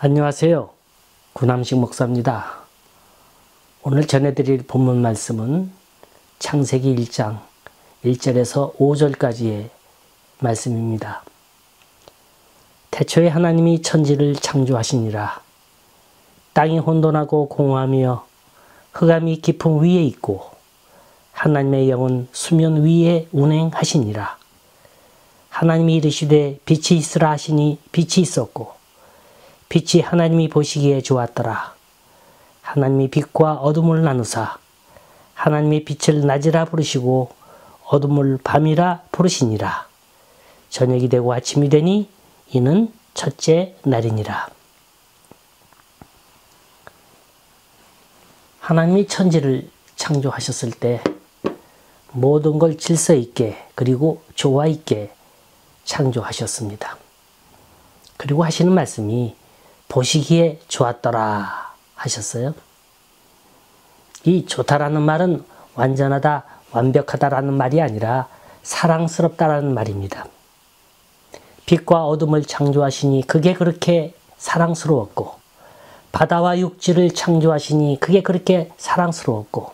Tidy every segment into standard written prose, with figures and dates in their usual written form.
안녕하세요. 구남식 목사입니다. 오늘 전해드릴 본문 말씀은 창세기 1장 1절에서 5절까지의 말씀입니다. 태초에 하나님이 천지를 창조하시니라. 땅이 혼돈하고 공허하며 흑암이 깊음 위에 있고 하나님의 영은 수면 위에 운행하시니라. 하나님이 이르시되 빛이 있으라 하시니 빛이 있었고 빛이 하나님이 보시기에 좋았더라. 하나님이 빛과 어둠을 나누사 하나님이 빛을 낮이라 부르시고 어둠을 밤이라 부르시니라. 저녁이 되고 아침이 되니 이는 첫째 날이니라. 하나님이 천지를 창조하셨을 때 모든 걸 질서 있게 그리고 조화 있게 창조하셨습니다. 그리고 하시는 말씀이 보시기에 좋았더라 하셨어요. 이 좋다라는 말은 완전하다, 완벽하다라는 말이 아니라 사랑스럽다라는 말입니다. 빛과 어둠을 창조하시니 그게 그렇게 사랑스러웠고 바다와 육지를 창조하시니 그게 그렇게 사랑스러웠고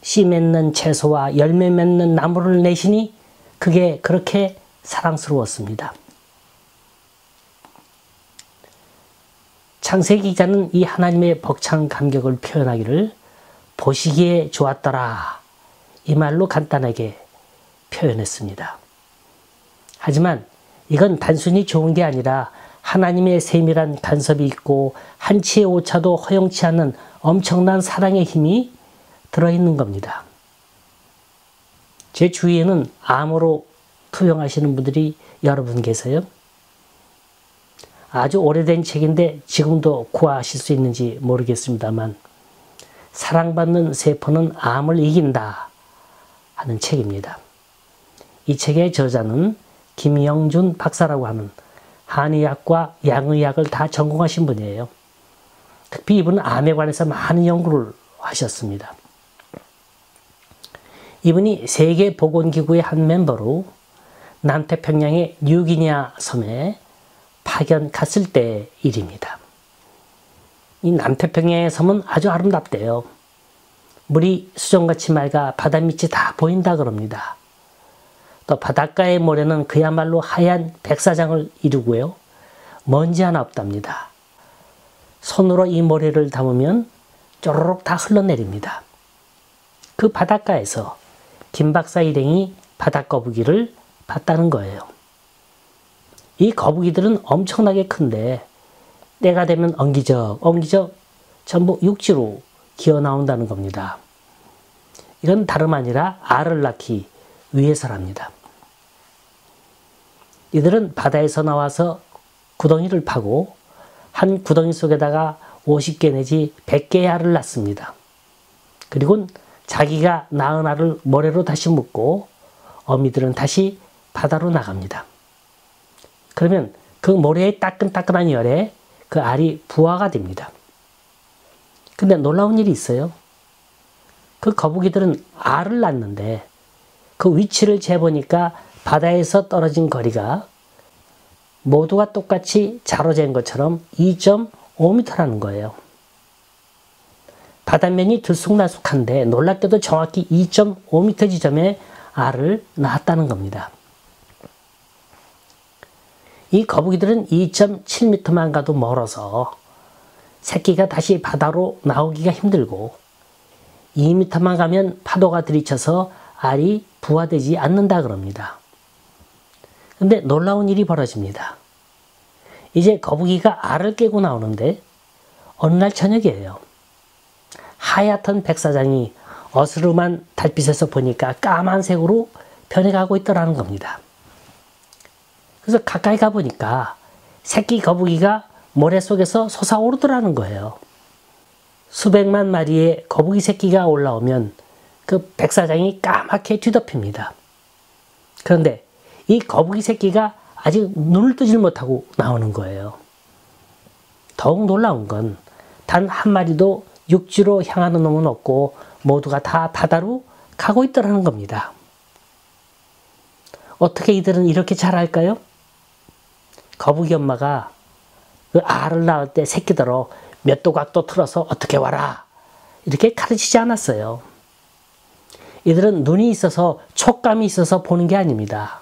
씨 맺는 채소와 열매 맺는 나무를 내시니 그게 그렇게 사랑스러웠습니다. 창세기 기자는 이 하나님의 벅찬 감격을 표현하기를 보시기에 좋았더라 이 말로 간단하게 표현했습니다. 하지만 이건 단순히 좋은 게 아니라 하나님의 세밀한 간섭이 있고 한치의 오차도 허용치 않는 엄청난 사랑의 힘이 들어있는 겁니다. 제 주위에는 암으로 투영하시는 분들이 여러 분 계세요. 아주 오래된 책인데 지금도 구하실 수 있는지 모르겠습니다만 사랑받는 세포는 암을 이긴다 하는 책입니다. 이 책의 저자는 김영준 박사라고 하는 한의학과 양의학을 다 전공하신 분이에요. 특히 이분은 암에 관해서 많은 연구를 하셨습니다. 이분이 세계보건기구의 한 멤버로 남태평양의 뉴기니아 섬에 파견 갔을 때 일입니다. 이 남태평양의 섬은 아주 아름답대요. 물이 수정같이 맑아 바다 밑이 다 보인다 그럽니다. 또 바닷가의 모래는 그야말로 하얀 백사장을 이루고요. 먼지 하나 없답니다. 손으로 이 모래를 담으면 쪼르륵 다 흘러내립니다. 그 바닷가에서 김 박사 일행이 바닷거북이를 봤다는 거예요. 이 거북이들은 엄청나게 큰데 때가 되면 엉기적 전부 육지로 기어 나온다는 겁니다. 이건 다름 아니라 알을 낳기 위해서랍니다. 이들은 바다에서 나와서 구덩이를 파고 한 구덩이 속에다가 50개 내지 100개의 알을 낳습니다. 그리고 자기가 낳은 알을 모래로 다시 묶고 어미들은 다시 바다로 나갑니다. 그러면 그 모래의 따끈따끈한 열에 그 알이 부화가 됩니다. 근데 놀라운 일이 있어요. 그 거북이들은 알을 낳는데 그 위치를 재보니까 바다에서 떨어진 거리가 모두가 똑같이 자로 잰 것처럼 2.5m라는 거예요. 바닷면이 들쑥날쑥한데 놀랍게도 정확히 2.5m 지점에 알을 낳았다는 겁니다. 이 거북이들은 2.7m만 가도 멀어서 새끼가 다시 바다로 나오기가 힘들고 2m만 가면 파도가 들이쳐서 알이 부화되지 않는다 그럽니다. 근데 놀라운 일이 벌어집니다. 이제 거북이가 알을 깨고 나오는데 어느 날 저녁이에요. 하얗던 백사장이 어스름한 달빛에서 보니까 까만색으로 변해가고 있더라는 겁니다. 그래서 가까이 가보니까 새끼 거북이가 모래 속에서 솟아오르더라는 거예요. 수백만 마리의 거북이 새끼가 올라오면 그 백사장이 까맣게 뒤덮입니다. 그런데 이 거북이 새끼가 아직 눈을 뜨질 못하고 나오는 거예요. 더욱 놀라운 건 단 한 마리도 육지로 향하는 놈은 없고 모두가 다 바다로 가고 있더라는 겁니다. 어떻게 이들은 이렇게 잘할까요? 거북이 엄마가 그 알을 낳을 때 새끼들어 몇 도각도 틀어서 어떻게 와라 이렇게 가르치지 않았어요. 이들은 눈이 있어서 촉감이 있어서 보는 게 아닙니다.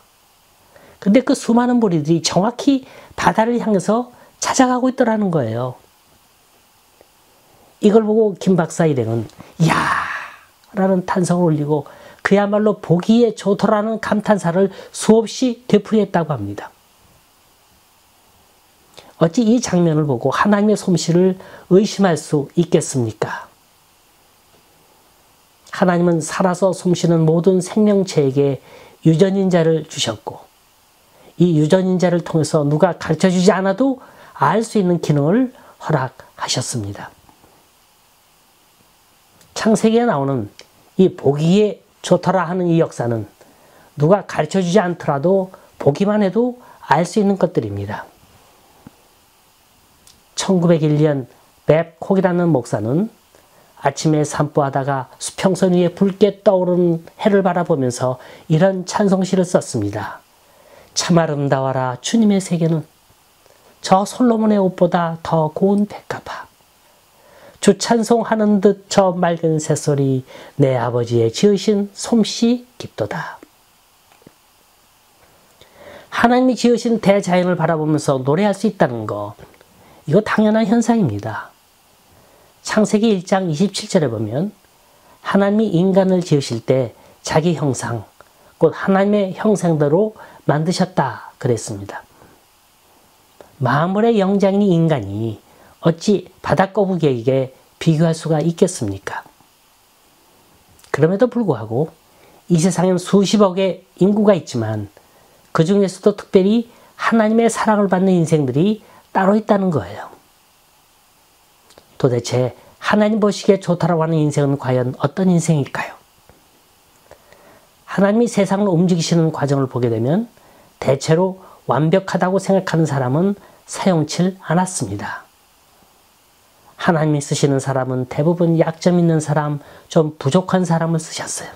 근데 그 수많은 무리들이 정확히 바다를 향해서 찾아가고 있더라는 거예요. 이걸 보고 김 박사 일행은 이야 라는 탄성을 올리고 그야말로 보기에 좋더라는 감탄사를 수없이 되풀이했다고 합니다. 어찌 이 장면을 보고 하나님의 솜씨를 의심할 수 있겠습니까? 하나님은 살아서 숨쉬는 모든 생명체에게 유전인자를 주셨고 이 유전인자를 통해서 누가 가르쳐주지 않아도 알 수 있는 기능을 허락하셨습니다. 창세기에 나오는 이 보기에 좋더라 하는 이 역사는 누가 가르쳐주지 않더라도 보기만 해도 알 수 있는 것들입니다. 1901년 팹 콕이라는 목사는 아침에 산보하다가 수평선 위에 붉게 떠오르는 해를 바라보면서 이런 찬송시를 썼습니다. 참 아름다워라 주님의 세계는 저 솔로몬의 옷보다 더 고운 백합화. 주 찬송하는 듯 저 맑은 새소리 내 아버지의 지으신 솜씨 깊도다. 하나님이 지으신 대자연을 바라보면서 노래할 수 있다는 거 이거 당연한 현상입니다. 창세기 1장 27절에 보면 하나님이 인간을 지으실 때 자기 형상, 곧 하나님의 형상대로 만드셨다 그랬습니다. 만물의 영장인 인간이 어찌 바닷거북이에게 비교할 수가 있겠습니까? 그럼에도 불구하고 이 세상엔 수십억의 인구가 있지만 그 중에서도 특별히 하나님의 사랑을 받는 인생들이 따로 있다는 거예요. 도대체 하나님 보시기에 좋다라고 하는 인생은 과연 어떤 인생일까요? 하나님이 세상을 움직이시는 과정을 보게 되면 대체로 완벽하다고 생각하는 사람은 사용치 않았습니다. 하나님이 쓰시는 사람은 대부분 약점 있는 사람, 좀 부족한 사람을 쓰셨어요.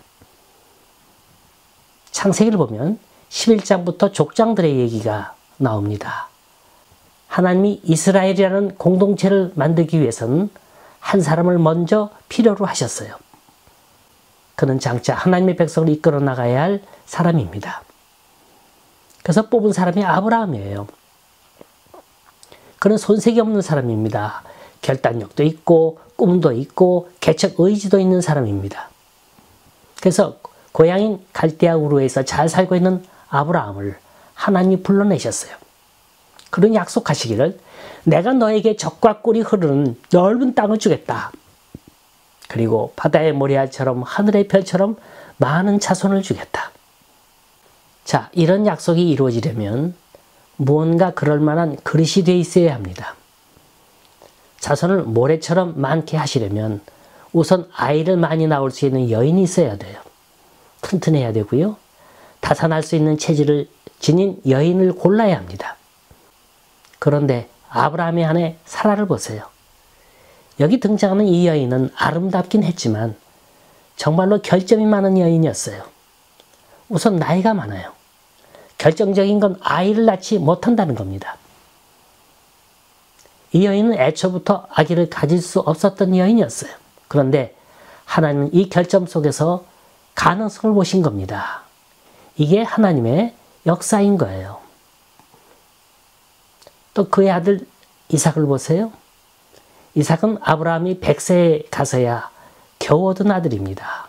창세기를 보면 11장부터 족장들의 얘기가 나옵니다. 하나님이 이스라엘이라는 공동체를 만들기 위해서는 한 사람을 먼저 필요로 하셨어요. 그는 장차 하나님의 백성을 이끌어 나가야 할 사람입니다. 그래서 뽑은 사람이 아브라함이에요. 그는 손색이 없는 사람입니다. 결단력도 있고 꿈도 있고 개척 의지도 있는 사람입니다. 그래서 고향인 갈대아 우르에서 잘 살고 있는 아브라함을 하나님이 불러내셨어요. 그런 약속하시기를 내가 너에게 적과 꿀이 흐르는 넓은 땅을 주겠다. 그리고 바다의 모래알처럼 하늘의 별처럼 많은 자손을 주겠다. 자, 이런 약속이 이루어지려면 무언가 그럴 만한 그릇이 되어 있어야 합니다. 자손을 모래처럼 많게 하시려면 우선 아이를 많이 낳을 수 있는 여인이 있어야 돼요. 튼튼해야 되고요. 다산할 수 있는 체질을 지닌 여인을 골라야 합니다. 그런데 아브라함의 아내 사라를 보세요. 여기 등장하는 이 여인은 아름답긴 했지만 정말로 결점이 많은 여인이었어요. 우선 나이가 많아요. 결정적인 건 아이를 낳지 못한다는 겁니다. 이 여인은 애초부터 아기를 가질 수 없었던 여인이었어요. 그런데 하나님은 이 결점 속에서 가능성을 보신 겁니다. 이게 하나님의 역사인 거예요. 또 그의 아들 이삭을 보세요. 이삭은 아브라함이 100세에 가서야 겨우 얻은 아들입니다.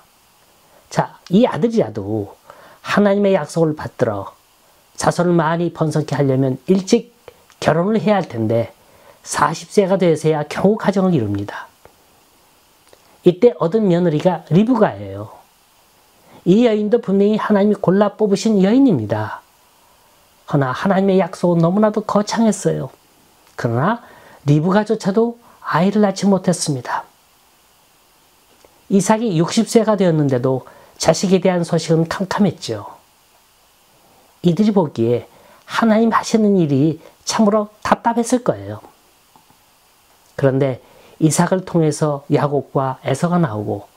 자, 이 아들이라도 하나님의 약속을 받들어 자손을 많이 번성케 하려면 일찍 결혼을 해야 할 텐데 40세가 되어서야 겨우 가정을 이룹니다. 이때 얻은 며느리가 리브가예요. 이 여인도 분명히 하나님이 골라 뽑으신 여인입니다. 그러나 하나님의 약속은 너무나도 거창했어요. 그러나 리브가조차도 아이를 낳지 못했습니다. 이삭이 60세가 되었는데도 자식에 대한 소식은 캄캄했죠. 이들이 보기에 하나님 하시는 일이 참으로 답답했을 거예요. 그런데 이삭을 통해서 야곱과 에서가 나오고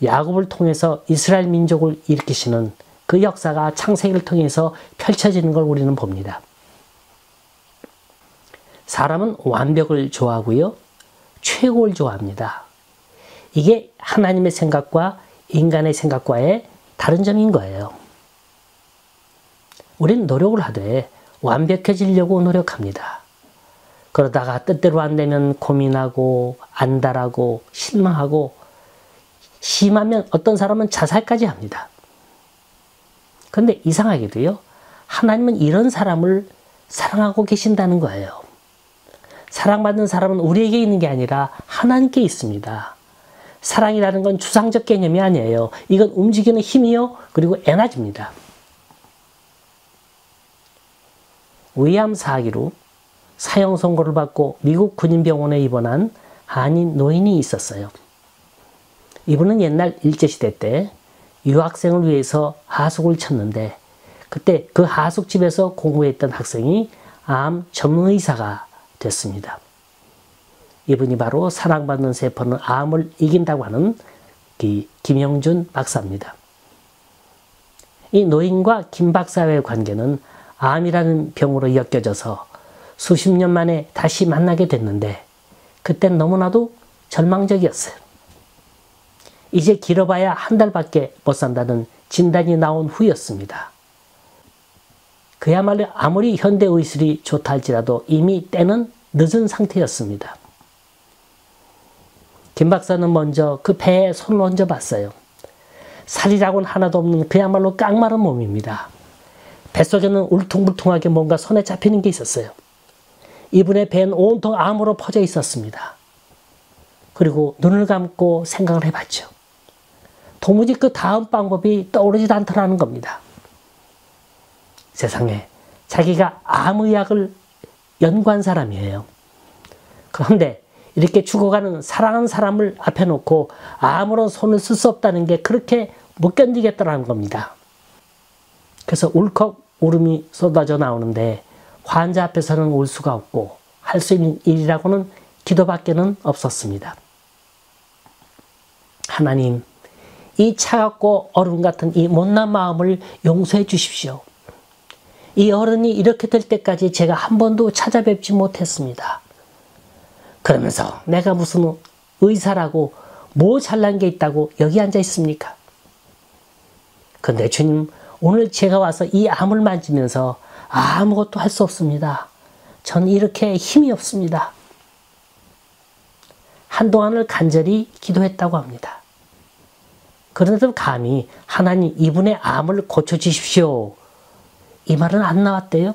야곱을 통해서 이스라엘 민족을 일으키시는 그 역사가 창세기를 통해서 펼쳐지는 걸 우리는 봅니다. 사람은 완벽을 좋아하고요. 최고를 좋아합니다. 이게 하나님의 생각과 인간의 생각과의 다른 점인 거예요. 우린 노력을 하되 완벽해지려고 노력합니다. 그러다가 뜻대로 안 되면 고민하고 안달하고 실망하고 심하면 어떤 사람은 자살까지 합니다. 그런데 이상하게도요. 하나님은 이런 사람을 사랑하고 계신다는 거예요. 사랑받는 사람은 우리에게 있는 게 아니라 하나님께 있습니다. 사랑이라는 건 추상적 개념이 아니에요. 이건 움직이는 힘이요. 그리고 에너지입니다. 위암 사기로 사형 선고를 받고 미국 군인병원에 입원한 한인 노인이 있었어요. 이분은 옛날 일제시대 때 유학생을 위해서 하숙을 쳤는데 그때 그 하숙집에서 공부했던 학생이 암 전문의사가 됐습니다. 이분이 바로 사랑받는 세포는 암을 이긴다고 하는 김영준 박사입니다. 이 노인과 김 박사의 관계는 암이라는 병으로 엮여져서 수십 년 만에 다시 만나게 됐는데 그땐 너무나도 절망적이었어요. 이제 길어봐야 한 달밖에 못 산다는 진단이 나온 후였습니다. 그야말로 아무리 현대의술이 좋다 할지라도 이미 때는 늦은 상태였습니다. 김 박사는 먼저 그 배에 손을 얹어 봤어요. 살이라고는 하나도 없는 그야말로 깡마른 몸입니다. 뱃속에는 울퉁불퉁하게 뭔가 손에 잡히는 게 있었어요. 이분의 배는 온통 암으로 퍼져 있었습니다. 그리고 눈을 감고 생각을 해봤죠. 도무지 그 다음 방법이 떠오르지도 않더라는 겁니다. 세상에 자기가 암의학을 연구한 사람이에요. 그런데 이렇게 죽어가는 사랑하는 사람을 앞에 놓고 아무런 손을 쓸 수 없다는 게 그렇게 못 견디겠다라는 겁니다. 그래서 울컥 울음이 쏟아져 나오는데 환자 앞에서는 울 수가 없고 할 수 있는 일이라고는 기도밖에는 없었습니다. 하나님, 이 차갑고 얼음 같은 이 못난 마음을 용서해 주십시오. 이 어른이 이렇게 될 때까지 제가 한 번도 찾아뵙지 못했습니다. 그러면서 내가 무슨 의사라고 뭐 잘난 게 있다고 여기 앉아 있습니까? 근데 주님, 오늘 제가 와서 이 암을 만지면서 아무것도 할 수 없습니다. 전 이렇게 힘이 없습니다. 한동안을 간절히 기도했다고 합니다. 그런데도 감히 하나님 이분의 암을 고쳐주십시오. 이 말은 안 나왔대요.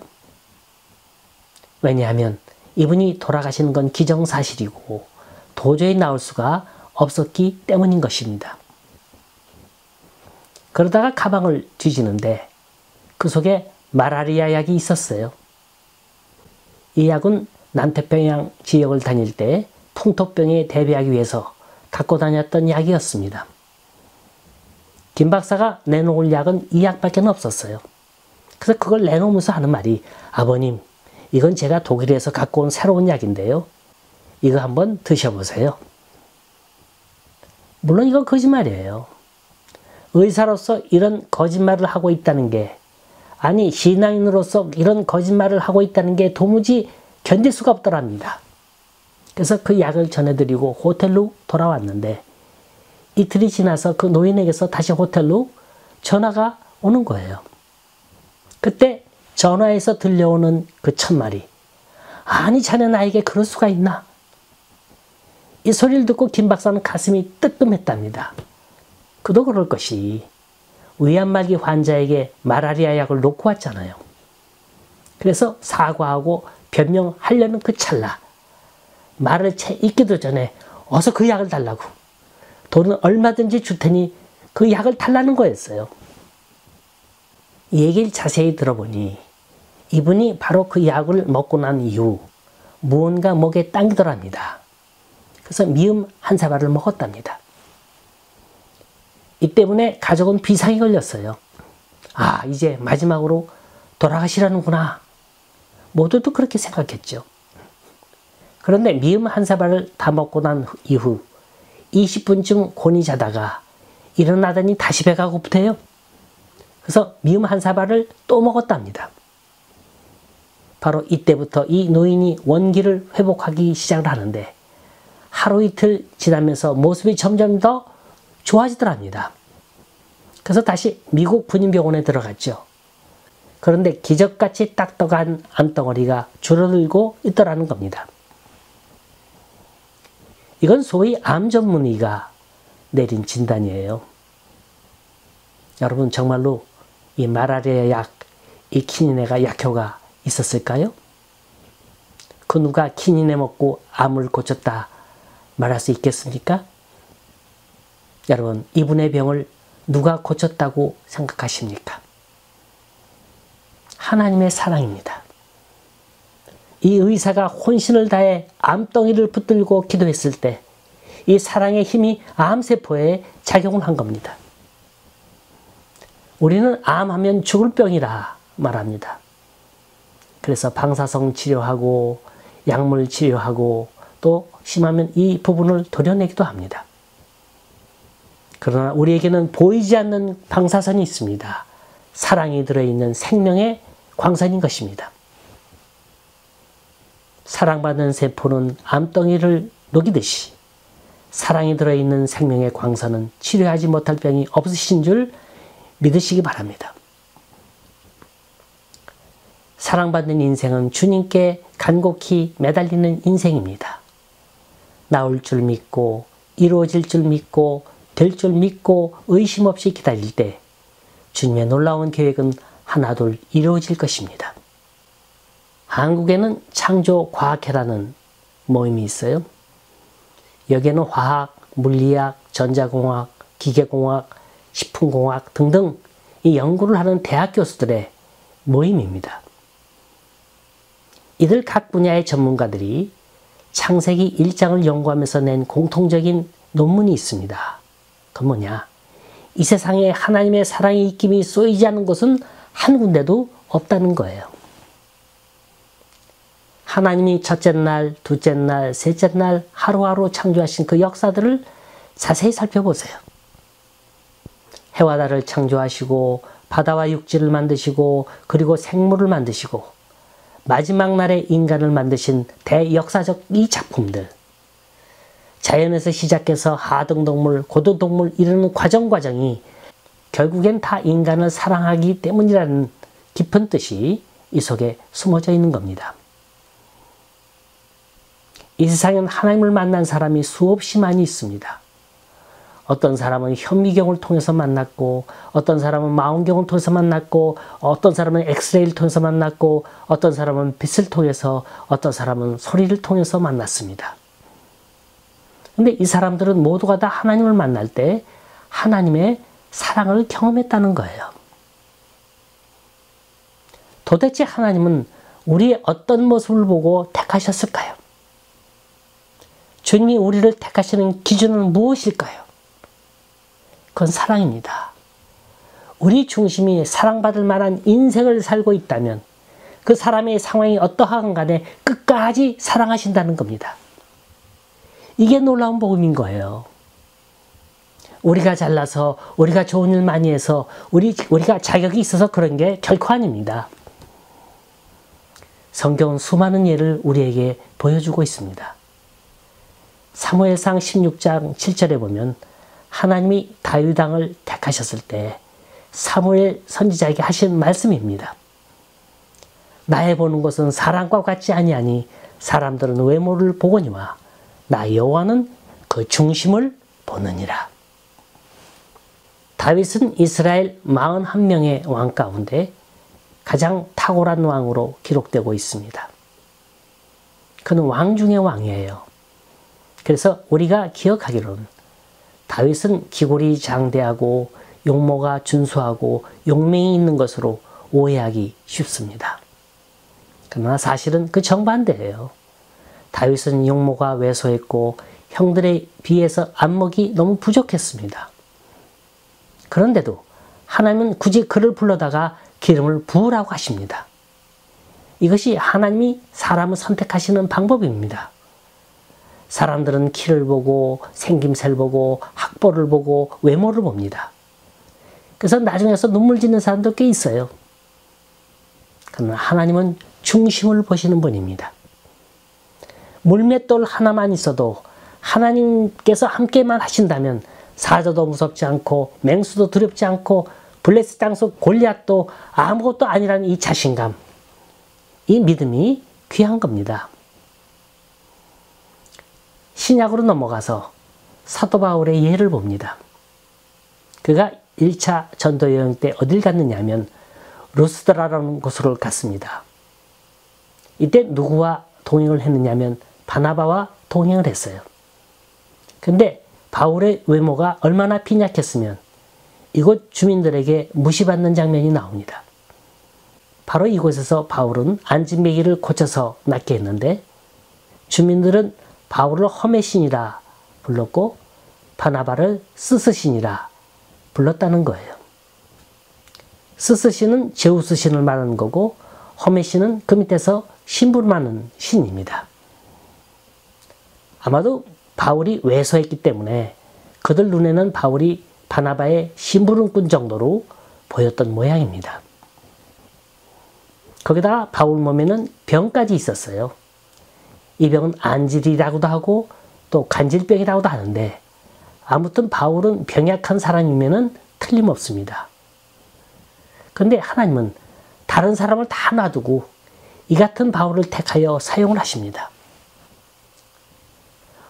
왜냐하면 이분이 돌아가시는 건 기정사실이고 도저히 나올 수가 없었기 때문인 것입니다. 그러다가 가방을 뒤지는데 그 속에 말라리아 약이 있었어요. 이 약은 남태평양 지역을 다닐 때 풍토병에 대비하기 위해서 갖고 다녔던 약이었습니다. 김 박사가 내놓을 약은 이 약밖에 없었어요. 그래서 그걸 내놓으면서 하는 말이, 아버님, 이건 제가 독일에서 갖고 온 새로운 약인데요. 이거 한번 드셔보세요. 물론 이건 거짓말이에요. 의사로서 이런 거짓말을 하고 있다는 게, 아니 신앙인으로서 이런 거짓말을 하고 있다는 게 도무지 견딜 수가 없더랍니다. 그래서 그 약을 전해드리고 호텔로 돌아왔는데 이틀이 지나서 그 노인에게서 다시 호텔로 전화가 오는 거예요. 그때 전화에서 들려오는 그 첫말이, 아니 자네 나에게 그럴 수가 있나? 이 소리를 듣고 김 박사는 가슴이 뜨끔했답니다. 그도 그럴 것이 위암말기 환자에게 말라리아 약을 놓고 왔잖아요. 그래서 사과하고 변명하려는 그 찰나, 말을 채 잊기도 전에 어서 그 약을 달라고, 돈은 얼마든지 줄 테니 그 약을 달라는 거였어요. 이 얘기를 자세히 들어보니 이분이 바로 그 약을 먹고 난 이후 무언가 목에 당기더랍니다. 그래서 미음 한 사발을 먹었답니다. 이 때문에 가족은 비상이 걸렸어요. 아, 이제 마지막으로 돌아가시라는구나. 모두도 그렇게 생각했죠. 그런데 미음 한 사발을 다 먹고 난 이후 20분쯤 곤히 자다가 일어나더니 다시 배가 고프대요. 그래서 미음 한 사발을 또 먹었답니다. 바로 이때부터 이 노인이 원기를 회복하기 시작을 하는데 하루 이틀 지나면서 모습이 점점 더 좋아지더랍니다. 그래서 다시 미국 군인병원에 들어갔죠. 그런데 기적같이 딱딱한 암덩어리가 줄어들고 있더라는 겁니다. 이건 소위 암 전문의가 내린 진단이에요. 여러분 정말로 이 말라리아 약, 이 키닌에가 약효가 있었을까요? 그 누가 키닌에 먹고 암을 고쳤다 말할 수 있겠습니까? 여러분 이분의 병을 누가 고쳤다고 생각하십니까? 하나님의 사랑입니다. 이 의사가 혼신을 다해 암덩이를 붙들고 기도했을 때 이 사랑의 힘이 암세포에 작용을 한 겁니다. 우리는 암하면 죽을 병이라 말합니다. 그래서 방사성 치료하고 약물 치료하고 또 심하면 이 부분을 도려내기도 합니다. 그러나 우리에게는 보이지 않는 방사선이 있습니다. 사랑이 들어있는 생명의 광선인 것입니다. 사랑받는 세포는 암덩이를 녹이듯이 사랑이 들어있는 생명의 광선은 치료하지 못할 병이 없으신 줄 믿으시기 바랍니다. 사랑받는 인생은 주님께 간곡히 매달리는 인생입니다. 나올 줄 믿고 이루어질 줄 믿고 될 줄 믿고 의심 없이 기다릴 때 주님의 놀라운 계획은 하나둘 이루어질 것입니다. 한국에는 창조과학회라는 모임이 있어요. 여기에는 화학, 물리학, 전자공학, 기계공학, 식품공학 등등 이 연구를 하는 대학 교수들의 모임입니다. 이들 각 분야의 전문가들이 창세기 1장을 연구하면서 낸 공통적인 논문이 있습니다. 그건 뭐냐? 이 세상에 하나님의 사랑의 입김이 쏘이지 않은 곳은 한 군데도 없다는 거예요. 하나님이 첫째 날, 둘째 날, 셋째 날 하루하루 창조하신 그 역사들을 자세히 살펴보세요. 해와 달을 창조하시고 바다와 육지를 만드시고 그리고 생물을 만드시고 마지막 날에 인간을 만드신 대역사적 이 작품들, 자연에서 시작해서 하등동물, 고등동물 이르는 과정이 결국엔 다 인간을 사랑하기 때문이라는 깊은 뜻이 이 속에 숨어져 있는 겁니다. 이 세상엔 하나님을 만난 사람이 수없이 많이 있습니다. 어떤 사람은 현미경을 통해서 만났고 어떤 사람은 망원경을 통해서 만났고 어떤 사람은 엑스레이를 통해서 만났고 어떤 사람은 빛을 통해서 어떤 사람은 소리를 통해서 만났습니다. 근데 이 사람들은 모두가 다 하나님을 만날 때 하나님의 사랑을 경험했다는 거예요. 도대체 하나님은 우리의 어떤 모습을 보고 택하셨을까요? 주님이 우리를 택하시는 기준은 무엇일까요? 그건 사랑입니다. 우리 중심이 사랑받을 만한 인생을 살고 있다면 그 사람의 상황이 어떠한 간에 끝까지 사랑하신다는 겁니다. 이게 놀라운 복음인 거예요. 우리가 잘나서 우리가 좋은 일 많이 해서 우리가 자격이 있어서 그런 게 결코 아닙니다. 성경은 수많은 예를 우리에게 보여주고 있습니다. 사무엘상 16장 7절에 보면 하나님이 다윗 왕을 택하셨을 때 사무엘 선지자에게 하신 말씀입니다. 나의 보는 것은 사람과 같지 아니하니 사람들은 외모를 보거니와 나 여호와는 그 중심을 보느니라. 다윗은 이스라엘 41명의 왕 가운데 가장 탁월한 왕으로 기록되고 있습니다. 그는 왕 중의 왕이에요. 그래서 우리가 기억하기로는 다윗은 기골이 장대하고 용모가 준수하고 용맹이 있는 것으로 오해하기 쉽습니다. 그러나 사실은 그 정반대예요. 다윗은 용모가 왜소했고 형들에 비해서 안목이 너무 부족했습니다. 그런데도 하나님은 굳이 그를 불러다가 기름을 부으라고 하십니다. 이것이 하나님이 사람을 선택하시는 방법입니다. 사람들은 키를 보고 생김새를 보고 학벌을 보고 외모를 봅니다. 그래서 나중에서 눈물 짓는 사람도 꽤 있어요. 그러나 하나님은 중심을 보시는 분입니다. 물맷돌 하나만 있어도 하나님께서 함께만 하신다면 사자도 무섭지 않고 맹수도 두렵지 않고 블레셋 장수 골리앗도 아무것도 아니라는 이 자신감, 이 믿음이 귀한 겁니다. 신약으로 넘어가서 사도 바울의 예를 봅니다. 그가 1차 전도 여행 때 어딜 갔느냐면 루스드라라는 곳으로 갔습니다. 이때 누구와 동행을 했느냐면 바나바와 동행을 했어요. 근데 바울의 외모가 얼마나 빈약했으면 이곳 주민들에게 무시받는 장면이 나옵니다. 바로 이곳에서 바울은 안진뱅이를 고쳐서 낫게 했는데 주민들은 바울을 험해신이라 불렀고 바나바를 스스신이라 불렀다는 거예요. 스스신은 제우스 신을 말하는 거고 험해신은 그 밑에서 심부름하는 신입니다. 아마도 바울이 왜소했기 때문에 그들 눈에는 바울이 바나바의 심부름꾼 정도로 보였던 모양입니다. 거기다가 바울 몸에는 병까지 있었어요. 이 병은 안질이라고도 하고 또 간질병이라고도 하는데 아무튼 바울은 병약한 사람이면 틀림없습니다. 그런데 하나님은 다른 사람을 다 놔두고 이 같은 바울을 택하여 사용을 하십니다.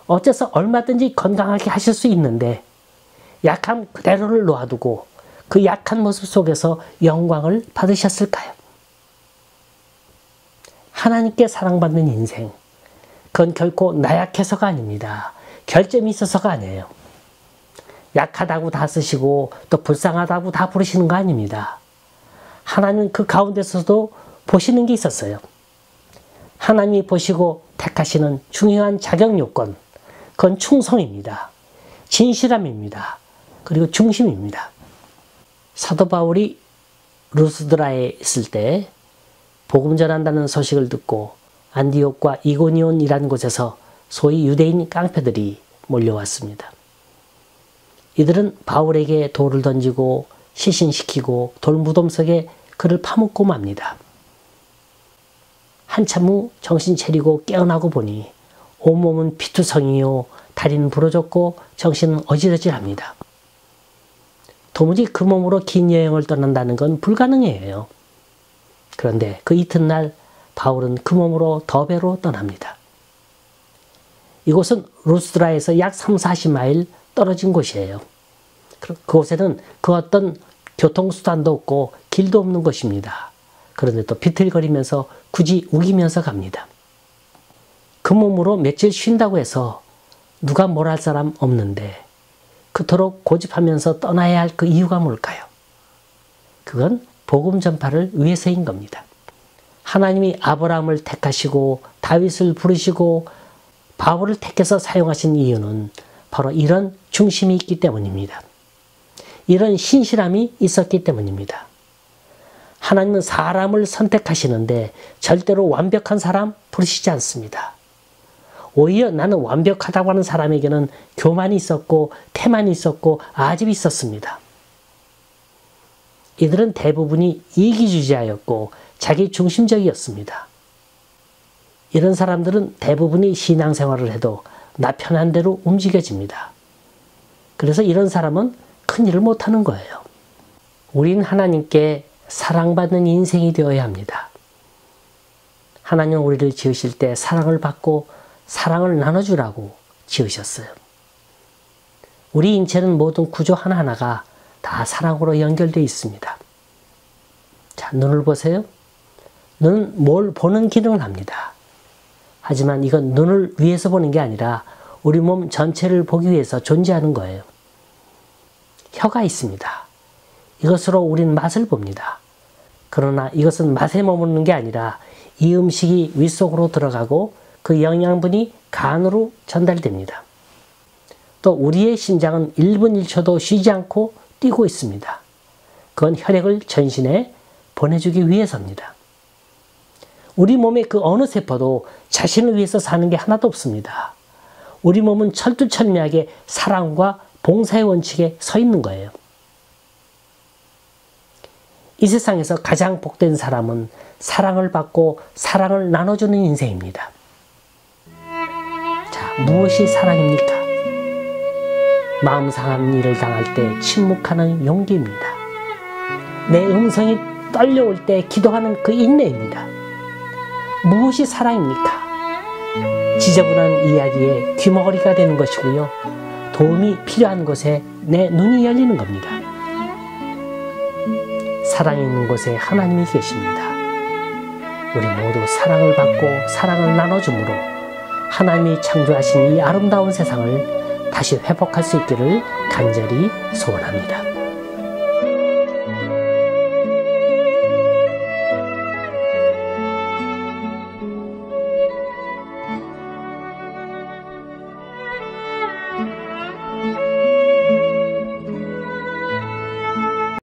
어째서 얼마든지 건강하게 하실 수 있는데 약함 그대로를 놓아두고 그 약한 모습 속에서 영광을 받으셨을까요? 하나님께 사랑받는 인생, 그건 결코 나약해서가 아닙니다. 결점이 있어서가 아니에요. 약하다고 다 쓰시고 또 불쌍하다고 다 부르시는 거 아닙니다. 하나님은 그 가운데서도 보시는 게 있었어요. 하나님이 보시고 택하시는 중요한 자격 요건, 그건 충성입니다. 진실함입니다. 그리고 중심입니다. 사도 바울이 루스드라에 있을 때 복음 전한다는 소식을 듣고 안디옥과 이고니온이라는 곳에서 소위 유대인 깡패들이 몰려왔습니다. 이들은 바울에게 돌을 던지고 시신시키고 돌무덤 속에 그를 파묻고 맙니다. 한참 후 정신 차리고 깨어나고 보니 온몸은 피투성이요 다리는 부러졌고 정신은 어지러질합니다. 도무지 그 몸으로 긴 여행을 떠난다는 건 불가능해요. 그런데 그 이튿날 바울은 그 몸으로 더베로 떠납니다. 이곳은 루스드라에서 약 30-40마일 떨어진 곳이에요. 그곳에는 그 어떤 교통수단도 없고 길도 없는 곳입니다. 그런데 또 비틀거리면서 굳이 우기면서 갑니다. 그 몸으로 며칠 쉰다고 해서 누가 뭘 할 사람 없는데 그토록 고집하면서 떠나야 할 그 이유가 뭘까요? 그건 복음 전파를 위해서인 겁니다. 하나님이 아브라함을 택하시고 다윗을 부르시고 바울을 택해서 사용하신 이유는 바로 이런 중심이 있기 때문입니다. 이런 신실함이 있었기 때문입니다. 하나님은 사람을 선택하시는데 절대로 완벽한 사람 부르시지 않습니다. 오히려 나는 완벽하다고 하는 사람에게는 교만이 있었고 태만이 있었고 아집이 있었습니다. 이들은 대부분이 이기주의자였고 자기 중심적이었습니다. 이런 사람들은 대부분이 신앙생활을 해도 나 편한 대로 움직여집니다. 그래서 이런 사람은 큰일을 못하는 거예요. 우린 하나님께 사랑받는 인생이 되어야 합니다. 하나님은 우리를 지으실 때 사랑을 받고 사랑을 나눠주라고 지으셨어요. 우리 인체는 모든 구조 하나하나가 다 사랑으로 연결되어 있습니다. 자, 눈을 보세요. 눈은 뭘 보는 기능을 합니다. 하지만 이건 눈을 위해서 보는 게 아니라 우리 몸 전체를 보기 위해서 존재하는 거예요. 혀가 있습니다. 이것으로 우린 맛을 봅니다. 그러나 이것은 맛에 머무는 게 아니라 이 음식이 위 속으로 들어가고 그 영양분이 간으로 전달됩니다. 또 우리의 심장은 1분 1초도 쉬지 않고 뛰고 있습니다. 그건 혈액을 전신에 보내주기 위해서입니다. 우리 몸의 그 어느 세포도 자신을 위해서 사는 게 하나도 없습니다. 우리 몸은 철두철미하게 사랑과 봉사의 원칙에 서 있는 거예요. 이 세상에서 가장 복된 사람은 사랑을 받고 사랑을 나눠주는 인생입니다. 자, 무엇이 사랑입니까? 마음 상한 일을 당할 때 침묵하는 용기입니다. 내 음성이 떨려올 때 기도하는 그 인내입니다. 무엇이 사랑입니까? 지저분한 이야기에 귀머거리가 되는 것이고요. 도움이 필요한 곳에 내 눈이 열리는 겁니다. 사랑이 있는 곳에 하나님이 계십니다. 우리 모두 사랑을 받고 사랑을 나눠줌으로 하나님이 창조하신 이 아름다운 세상을 다시 회복할 수 있기를 간절히 소원합니다.